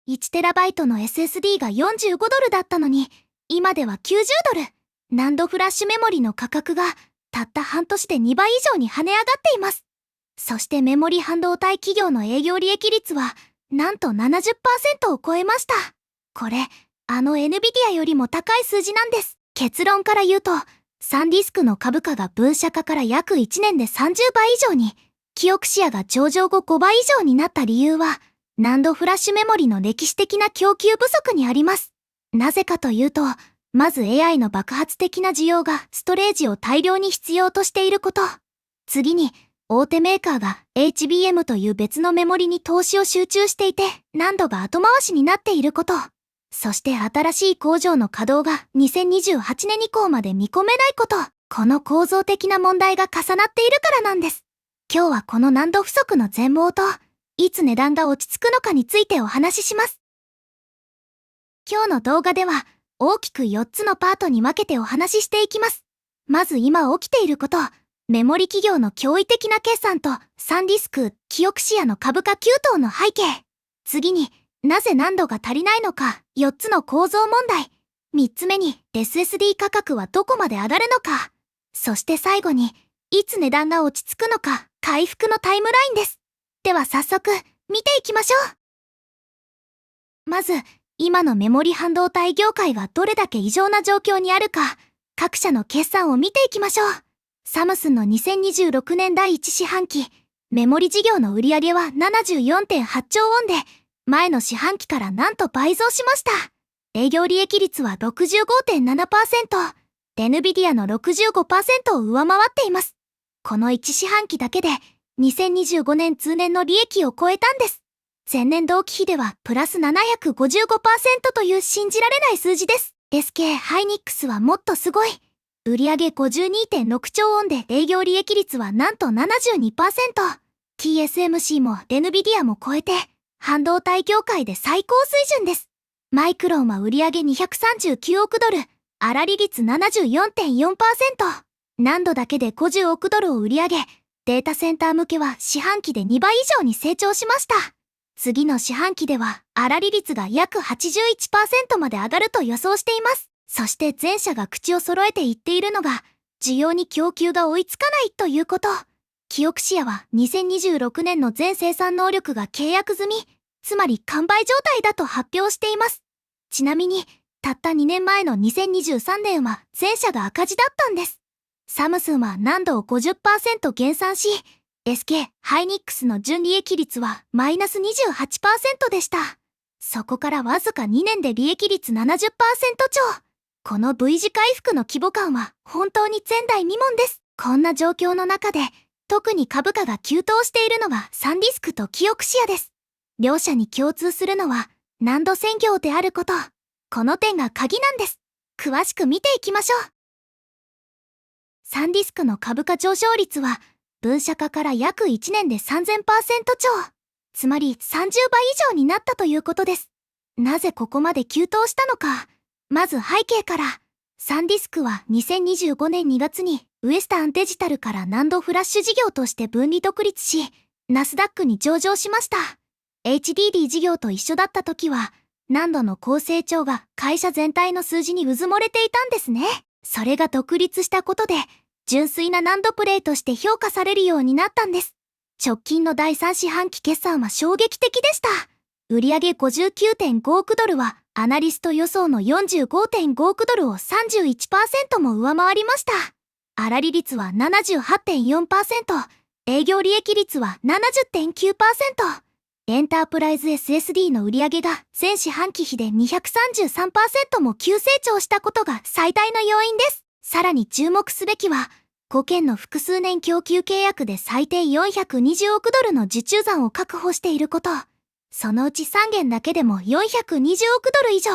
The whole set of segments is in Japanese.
1TB の SSD が$45だったのに、今では$90。ナンドフラッシュメモリの価格がたった半年で2倍以上に跳ね上がっています。そしてメモリ半導体企業の営業利益率はなんと 70% を超えました。これ、NVIDIA よりも高い数字なんです。結論から言うと、サンディスクの株価が分社化から約1年で30倍以上に、キオクシアが上場後5倍以上になった理由は、ナンドフラッシュメモリの歴史的な供給不足にあります。なぜかというと、まず AI の爆発的な需要がストレージを大量に必要としていること。次に、大手メーカーが HBM という別のメモリに投資を集中していて、難度が後回しになっていること。そして新しい工場の稼働が2028年以降まで見込めないこと。この構造的な問題が重なっているからなんです。今日はこの難度不足の全貌と、いつ値段が落ち着くのかについてお話しします。今日の動画では、大きく4つのパートに分けてお話ししていきます。まず今起きていること、メモリ企業の驚異的な決算とサンディスク、キオクシアの株価急騰の背景。次に、なぜ難度が足りないのか、4つの構造問題。3つ目に、SSD 価格はどこまで上がるのか。そして最後に、いつ値段が落ち着くのか、回復のタイムラインです。では早速、見ていきましょう。まず、今のメモリ半導体業界がどれだけ異常な状況にあるか、各社の決算を見ていきましょう。サムスンの2026年第1四半期、メモリ事業の売上は 74.8 兆ウォンで、前の四半期からなんと倍増しました。営業利益率は 65.7%、NVIDIA の 65% を上回っています。この1四半期だけで、2025年通年の利益を超えたんです。前年同期比ではプラス 755% という信じられない数字です。SK ハイニックスはもっとすごい。売上 52.6 兆ウォンで営業利益率はなんと 72%。TSMC も NVIDIA も超えて、半導体業界で最高水準です。マイクロンは売上239億ドル、粗利率 74.4%。難度だけで50億ドルを売り上げ、データセンター向けは四半期で2倍以上に成長しました。次の四半期では、粗利率が約 81% まで上がると予想しています。そして全社が口を揃えて言っているのが、需要に供給が追いつかないということ。キオクシアは2026年の全生産能力が契約済み、つまり完売状態だと発表しています。ちなみに、たった2年前の2023年は全社が赤字だったんです。サムスンは難度を 50% 減産し、SK ハイニックスの純利益率はマイナス 28% でした。そこからわずか2年で利益率 70% 超。この V 字回復の規模感は本当に前代未聞です。こんな状況の中で、特に株価が急騰しているのがサンディスクとキオクシアです。両社に共通するのは難度専業であること。この点が鍵なんです。詳しく見ていきましょう。サンディスクの株価上昇率は、分社化から約1年で 3000% 超。つまり30倍以上になったということです。なぜここまで急騰したのか。まず背景から、サンディスクは2025年2月にウエスタンデジタルからナンドフラッシュ事業として分離独立し、ナスダックに上場しました。HDD 事業と一緒だった時は、ナンドの高成長が会社全体の数字にうずもれていたんですね。それが独立したことで、純粋なナンドプレイとして評価されるようになったんです。直近の第3四半期決算は衝撃的でした。売上 59.5 億ドルは、アナリスト予想の 45.5 億ドルを 31% も上回りました。粗利率は 78.4%、営業利益率は 70.9%。エンタープライズ SSD の売上が前四半期比で 233% も急成長したことが最大の要因です。さらに注目すべきは、5件の複数年供給契約で最低420億ドルの受注残を確保していること。そのうち3件だけでも420億ドル以上。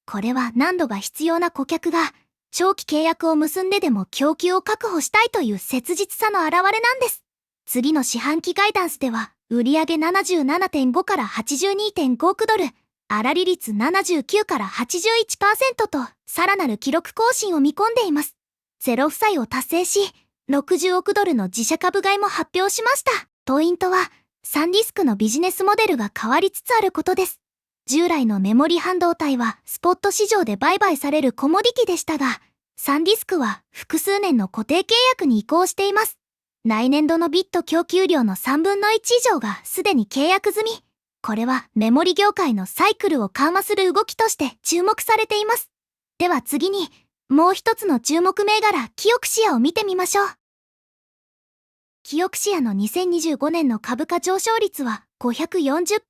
これは難度が必要な顧客が、長期契約を結んででも供給を確保したいという切実さの表れなんです。次の四半期ガイダンスでは、売上 77.5 から 82.5 億ドル、粗利率79から 81% と、さらなる記録更新を見込んでいます。ゼロ負債を達成し、60億ドルの自社株買いも発表しました。ポイントは、サンディスクのビジネスモデルが変わりつつあることです。従来のメモリ半導体はスポット市場で売買されるコモディティでしたが、サンディスクは複数年の固定契約に移行しています。来年度のビット供給量の3分の1以上がすでに契約済み。これはメモリ業界のサイクルを緩和する動きとして注目されています。では次に、もう一つの注目銘柄キオクシアを見てみましょう。キオクシアの2025年の株価上昇率は540%。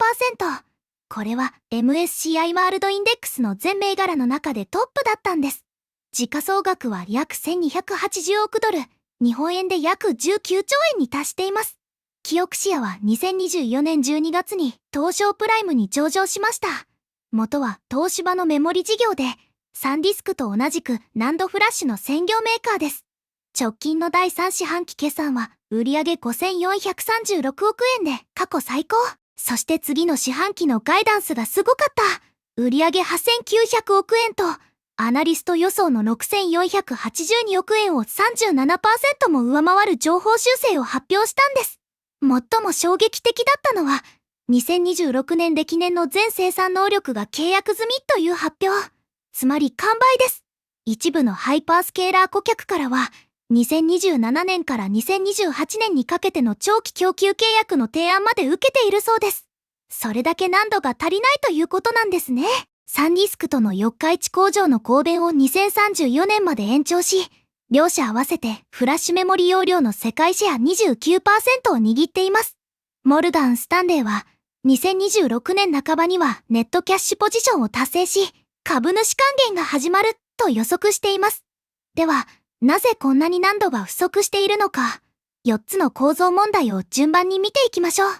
これは MSCI ワールドインデックスの全銘柄の中でトップだったんです。時価総額は約1280億ドル、日本円で約19兆円に達しています。キオクシアは2024年12月に東証プライムに上場しました。元は東芝のメモリ事業で、サンディスクと同じくナンドフラッシュの専業メーカーです。直近の第3四半期決算は売上5436億円で過去最高。そして次の四半期のガイダンスがすごかった。売上8900億円と、アナリスト予想の6482億円を 37% も上回る情報修正を発表したんです。最も衝撃的だったのは、2026年歴年の全生産能力が契約済みという発表。つまり完売です。一部のハイパースケーラー顧客からは、2027年から2028年にかけての長期供給契約の提案まで受けているそうです。それだけ難度が足りないということなんですね。サンディスクとの四日市工場の合弁を2034年まで延長し、両社合わせてフラッシュメモリ容量の世界シェア 29% を握っています。モルガン・スタンレーは、2026年半ばにはネットキャッシュポジションを達成し、株主還元が始まると予測しています。では、なぜこんなに難度が不足しているのか、4つの構造問題を順番に見ていきましょう。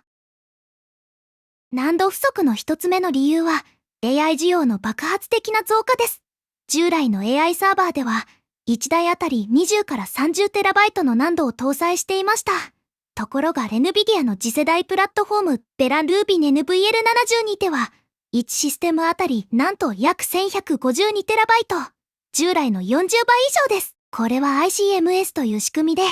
難度不足の1つ目の理由は、AI 需要の爆発的な増加です。従来の AI サーバーでは、1台あたり20から30テラバイトの難度を搭載していました。ところが NVIDIA の次世代プラットフォーム、ベラルービン NVL70 にては、1システムあたりなんと約1152テラバイト。従来の40倍以上です。これは ICMS という仕組みで、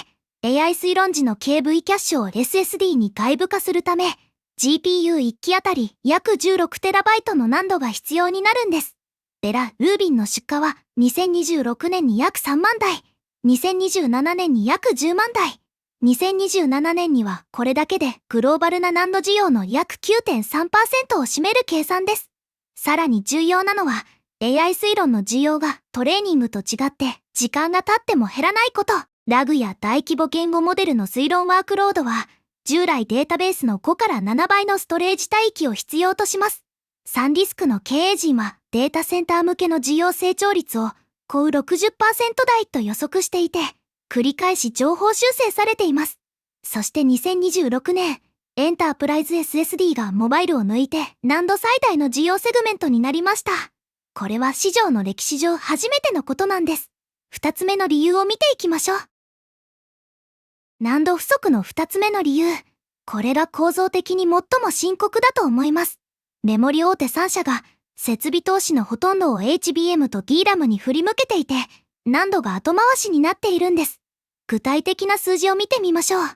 AI 推論時の KV キャッシュを SSD に外部化するため、GPU1 機あたり約16テラバイトの難度が必要になるんです。ベラ・ルービンの出荷は2026年に約3万台、2027年に約10万台、2027年にはこれだけでグローバルな難度需要の約 9.3% を占める計算です。さらに重要なのは、AI 推論の需要がトレーニングと違って時間が経っても減らないこと。ラグや大規模言語モデルの推論ワークロードは、従来データベースの5から7倍のストレージ帯域を必要とします。サンディスクの経営陣はデータセンター向けの需要成長率を高 60% 台と予測していて、繰り返し情報修正されています。そして2026年、エンタープライズ SSD がモバイルを抜いて難度最大の需要セグメントになりました。これは市場の歴史上初めてのことなんです。2つ目の理由を見ていきましょう。難度不足の2つ目の理由。これが構造的に最も深刻だと思います。メモリ大手3社が設備投資のほとんどを HBM と DRAM に振り向けていて、難度が後回しになっているんです。具体的な数字を見てみましょう。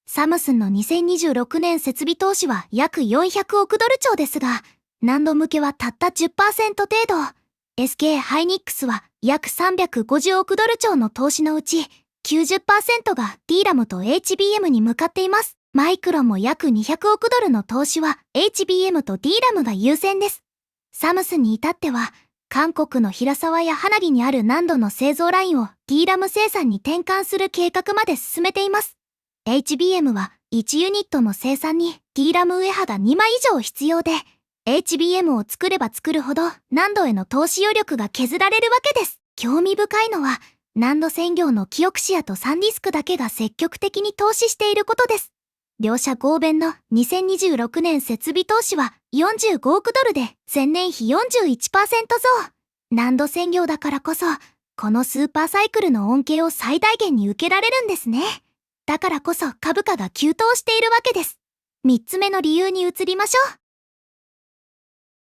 サムスンの2026年設備投資は約400億ドル超ですが、難度向けはたった 10% 程度。SK ハイニックスは約350億ドル超の投資のうち 90% が DRAM と HBM に向かっています。マイクロンも約200億ドルの投資は HBM と DRAM が優先です。サムスンに至っては、韓国の平沢や花火にある難度の製造ラインを DRAM 生産に転換する計画まで進めています。HBM は1ユニットの生産に DRAM 上刃が2枚以上必要で、HBM を作れば作るほど難度への投資余力が削られるわけです。興味深いのは、難度専業のキオクシアとサンディスクだけが積極的に投資していることです。両社合弁の2026年設備投資は45億ドルで前年比 41% 増。難度専業だからこそ、このスーパーサイクルの恩恵を最大限に受けられるんですね。だからこそ株価が急騰しているわけです。3つ目の理由に移りましょう。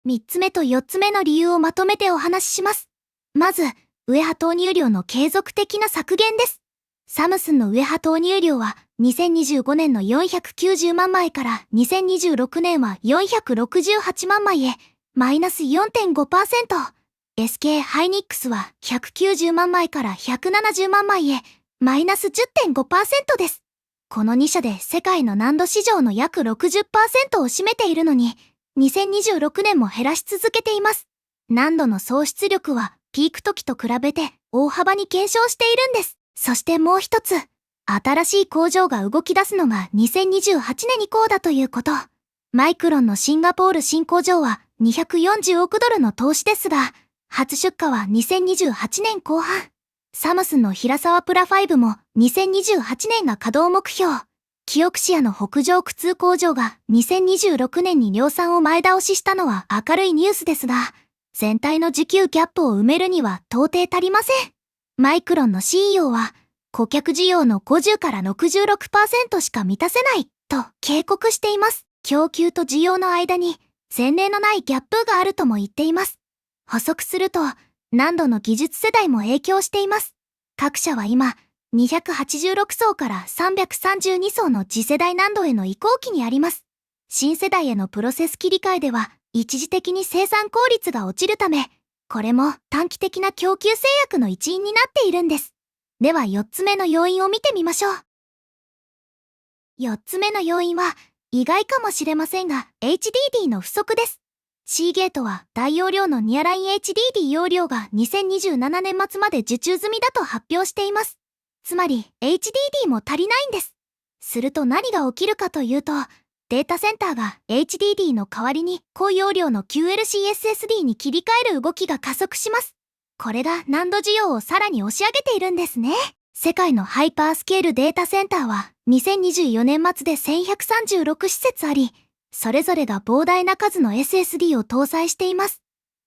3つ目と4つ目の理由をまとめてお話しします。まず、上波投入量の継続的な削減です。サムスンの上波投入量は2025年の490万枚から2026年は468万枚へ、マイナス 4.5%。SK ハイニックスは190万枚から170万枚へ、マイナス 10.5% です。この2社で世界の難度市場の約 60% を占めているのに、2026年も減らし続けています。難度の創出力はピーク時と比べて大幅に減少しているんです。そしてもう一つ、新しい工場が動き出すのが2028年以降だということ。マイクロンのシンガポール新工場は240億ドルの投資ですが、初出荷は2028年後半。サムスンの平沢プラ5も2028年が稼働目標。キオクシアの北上苦痛工場が2026年に量産を前倒ししたのは明るいニュースですが、全体の需給ギャップを埋めるには到底足りません。マイクロンの CEO は、顧客需要の50から66% しか満たせないと警告しています。供給と需要の間に前例のないギャップがあるとも言っています。補足すると、難度の技術世代も影響しています。各社は今、286層から332層の次世代難度への移行期にあります。新世代へのプロセス切り替えでは、一時的に生産効率が落ちるため、これも短期的な供給制約の一因になっているんです。では4つ目の要因を見てみましょう。4つ目の要因は、意外かもしれませんが、HDD の不足です。シーゲートは大容量のニアライン HDD 容量が2027年末まで受注済みだと発表しています。つまり HDD も足りないんです。すると何が起きるかというと、データセンターが HDD の代わりに高容量の QLC-SSD に切り替える動きが加速します。これが難度需要をさらに押し上げているんですね。世界のハイパースケールデータセンターは2024年末で1136施設あり、それぞれが膨大な数の SSD を搭載しています。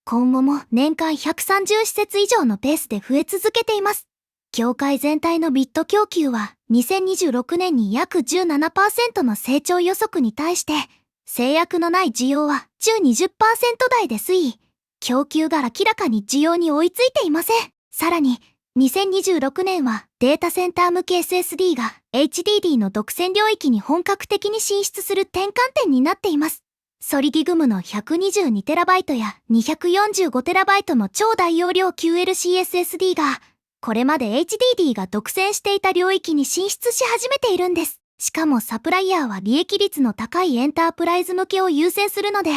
今後も年間130施設以上のペースで増え続けています。業界全体のビット供給は2026年に約 17% の成長予測に対して、制約のない需要は 10-20% 台で推移。供給が明らかに需要に追いついていません。さらに、2026年はデータセンター向け SSD が HDD の独占領域に本格的に進出する転換点になっています。ソリディグムの 122TB や 245TB の超大容量 QLC-SSD が、これまで HDD が独占していた領域に進出し始めているんです。しかもサプライヤーは利益率の高いエンタープライズ向けを優先するので、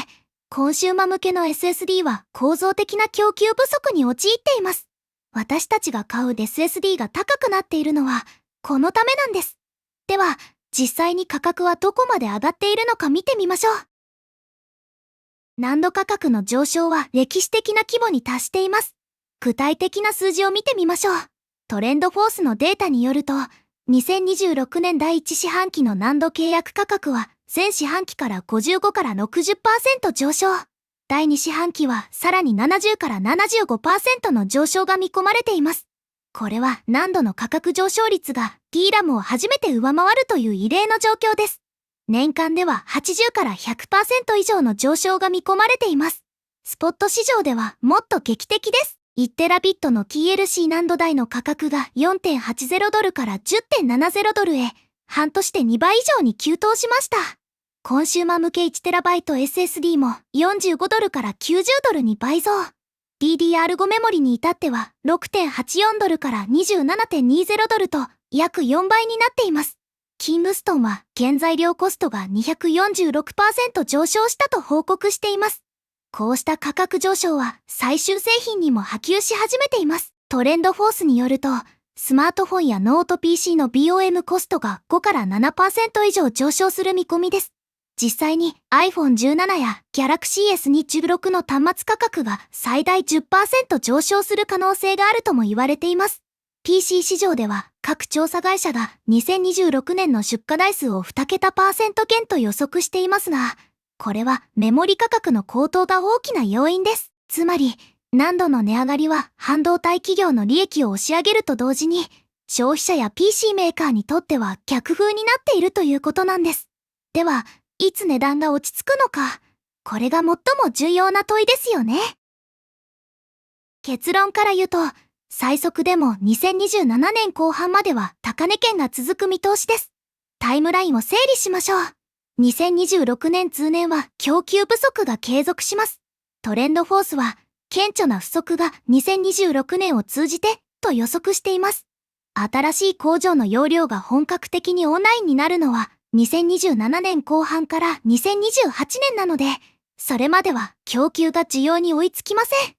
コンシューマ向けの SSD は構造的な供給不足に陥っています。私たちが買う SSD が高くなっているのは、このためなんです。では、実際に価格はどこまで上がっているのか見てみましょう。難度価格の上昇は歴史的な規模に達しています。具体的な数字を見てみましょう。トレンドフォースのデータによると、2026年第1四半期の難度契約価格は、前四半期から55から 60% 上昇。第2四半期はさらに70から 75% の上昇が見込まれています。これは難度の価格上昇率が DRAM を初めて上回るという異例の状況です。年間では80から 100% 以上の上昇が見込まれています。スポット市場ではもっと劇的です。1TB の TLC 難度台の価格が 4.80 ドルから 10.70 ドルへ、半年で2倍以上に急騰しました。コンシューマ向け 1TB SSD も45ドルから90ドルに倍増。DDR5 メモリに至っては 6.84 ドルから 27.20 ドルと約4倍になっています。キングストンは原材料コストが 246% 上昇したと報告しています。こうした価格上昇は最終製品にも波及し始めています。トレンドフォースによると、スマートフォンやノート PC の BOM コストが5から 7% 以上上昇する見込みです。実際に iPhone17 や Galaxy S26 の端末価格が最大 10% 上昇する可能性があるとも言われています。PC 市場では各調査会社が2026年の出荷台数を2桁%減と予測していますが、これはメモリ価格の高騰が大きな要因です。つまり、難度の値上がりは半導体企業の利益を押し上げると同時に、消費者や PC メーカーにとっては逆風になっているということなんです。では、いつ値段が落ち着くのか、これが最も重要な問いですよね。結論から言うと、最速でも2027年後半までは高値圏が続く見通しです。タイムラインを整理しましょう。2026年通年は供給不足が継続します。トレンドフォースは、顕著な不足が2026年を通じてと予測しています。新しい工場の容量が本格的にオンラインになるのは2027年後半から2028年なので、それまでは供給が需要に追いつきません。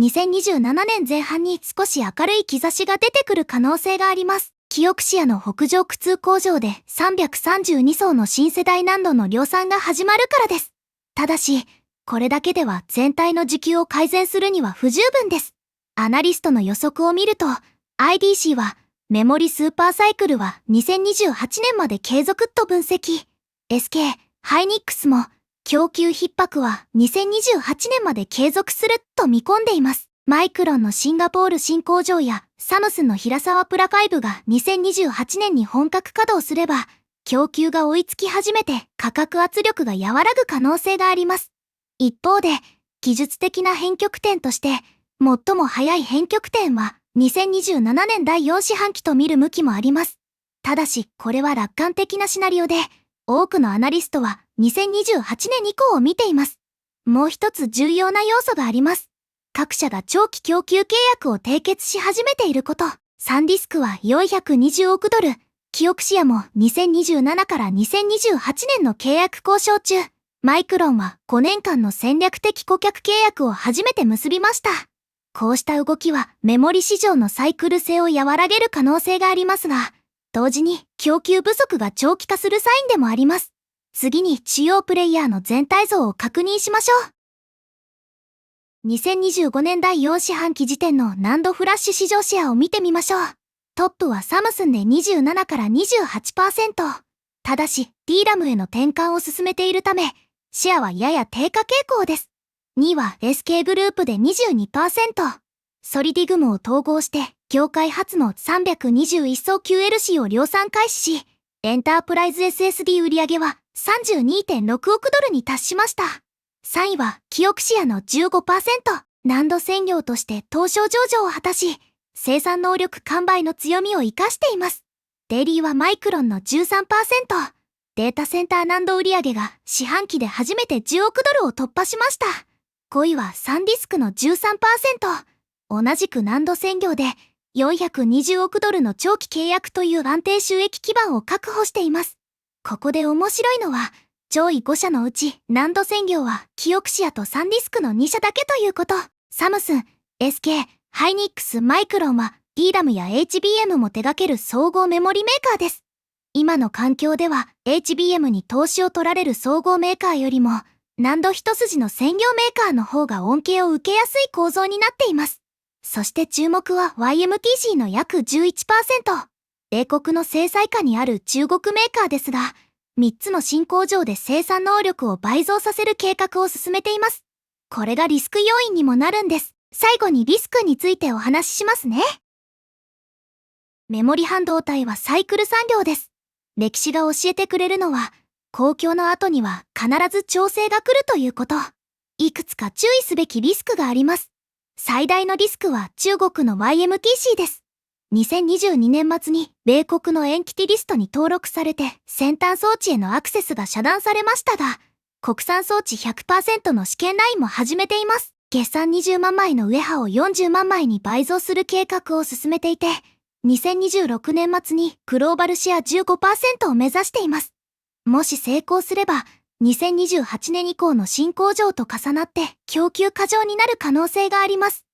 2027年前半に少し明るい兆しが出てくる可能性があります。キオクシアの北上苦痛工場で332層の新世代難度の量産が始まるからです。ただし、これだけでは全体の需給を改善するには不十分です。アナリストの予測を見ると、IDC はメモリスーパーサイクルは2028年まで継続と分析。SK、ハイニックスも供給逼迫は2028年まで継続すると見込んでいます。マイクロンのシンガポール新工場やサムスンの平沢プラ5が2028年に本格稼働すれば、供給が追いつき始めて価格圧力が和らぐ可能性があります。一方で、技術的な変極点として、最も早い変極点は2027年第4四半期と見る向きもあります。ただし、これは楽観的なシナリオで、多くのアナリストは2028年以降を見ています。もう一つ重要な要素があります。各社が長期供給契約を締結し始めていること。サンディスクは420億ドル、キオクシアも2027から2028年の契約交渉中。マイクロンは5年間の戦略的顧客契約を初めて結びました。こうした動きはメモリ市場のサイクル性を和らげる可能性がありますが、同時に供給不足が長期化するサインでもあります。次に主要プレイヤーの全体像を確認しましょう。2025年第4四半期時点のナンドフラッシュ市場シェアを見てみましょう。トップはサムスンで27から 28%。ただし、DRAM への転換を進めているため、シェアはやや低下傾向です。2位は SK グループで 22%。ソリディグムを統合して、業界初の321層 QLC を量産開始し、エンタープライズ SSD 売上は 32.6 億ドルに達しました。3位はキオクシアの 15%。難度専業として東証上場を果たし、生産能力完売の強みを活かしています。デイリーはマイクロンの 13%。データセンター難度売上が四半期で初めて10億ドルを突破しました。5位はサンディスクの 13%。同じく難度専業で420億ドルの長期契約という安定収益基盤を確保しています。ここで面白いのは、上位5社のうち難度専業はキオクシアとサンディスクの2社だけということ。サムスン、SK、ハイニックス、マイクロンは DRAM や HBM も手掛ける総合メモリメーカーです。今の環境では HBM に投資を取られる総合メーカーよりも難度一筋の専業メーカーの方が恩恵を受けやすい構造になっています。そして注目は YMTC の約 11%。米国の制裁下にある中国メーカーですが、3つの新工場で生産能力を倍増させる計画を進めています。これがリスク要因にもなるんです。最後にリスクについてお話ししますね。メモリ半導体はサイクル産業です。歴史が教えてくれるのは、公共の後には必ず調整が来るということ。いくつか注意すべきリスクがあります。最大のリスクは中国の YMTC です。2022年末に米国のエンティティリストに登録されて先端装置へのアクセスが遮断されましたが、国産装置 100% の試験ラインも始めています。月産20万枚のウェハを40万枚に倍増する計画を進めていて、2026年末にグローバルシェア 15% を目指しています。もし成功すれば、2028年以降の新工場と重なって供給過剰になる可能性があります。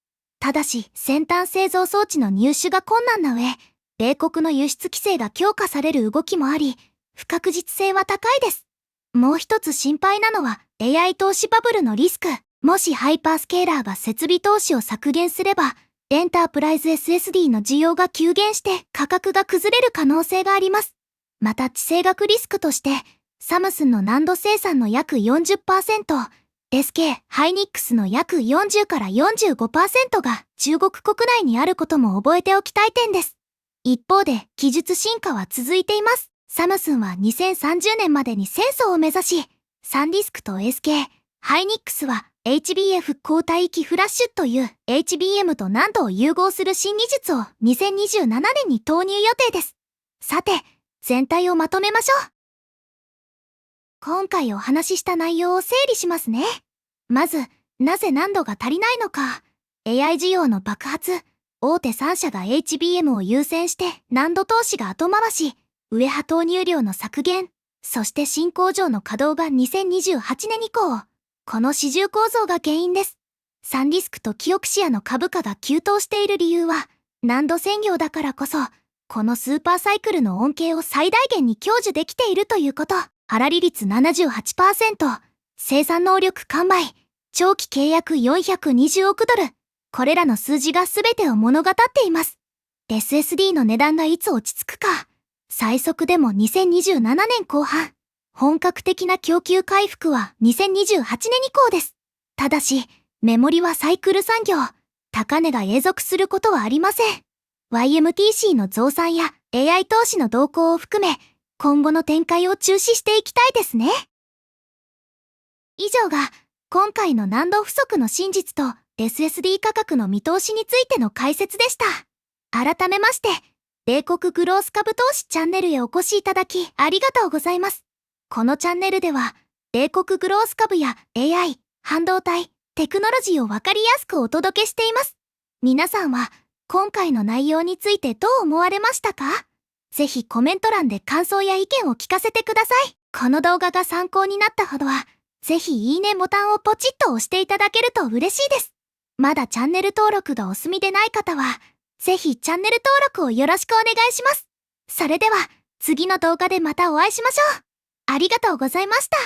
ただし、先端製造装置の入手が困難な上、米国の輸出規制が強化される動きもあり、不確実性は高いです。もう一つ心配なのは AI 投資バブルのリスク。もしハイパースケーラーが設備投資を削減すれば、エンタープライズ SSD の需要が急減して価格が崩れる可能性があります。また地政学リスクとして、サムスンの難度生産の約 40%、SK、ハイニックスの約40から 45% が中国国内にあることも覚えておきたい点です。一方で、技術進化は続いています。サムスンは2030年までに1000層を目指し、サンディスクと SK、ハイニックスはHBF 高帯域フラッシュという HBM と難度を融合する新技術を2027年に投入予定です。さて、全体をまとめましょう。今回お話しした内容を整理しますね。まず、なぜ難度が足りないのか。AI 需要の爆発。大手3社が HBM を優先して難度投資が後回し。上波投入量の削減。そして新工場の稼働が2028年以降。この四重構造が原因です。サンリスクとキオクシアの株価が急騰している理由は、難度専業だからこそ、このスーパーサイクルの恩恵を最大限に享受できているということ。粗利率 78%、生産能力完売、長期契約420億ドル。これらの数字が全てを物語っています。SSD の値段がいつ落ち着くか。最速でも2027年後半。本格的な供給回復は2028年以降です。ただし、メモリはサイクル産業。高値が永続することはありません。YMTC の増産や AI 投資の動向を含め、今後の展開を注視していきたいですね。以上が、今回の難度不足の真実と SSD 価格の見通しについての解説でした。改めまして、米国グロース株投資チャンネルへお越しいただきありがとうございます。このチャンネルでは、米国グロース株や AI、半導体、テクノロジーをわかりやすくお届けしています。皆さんは、今回の内容についてどう思われましたか？ぜひコメント欄で感想や意見を聞かせてください。この動画が参考になった方は、ぜひいいねボタンをポチッと押していただけると嬉しいです。まだチャンネル登録がお済みでない方は、ぜひチャンネル登録をよろしくお願いします。それでは、次の動画でまたお会いしましょう。ありがとうございました。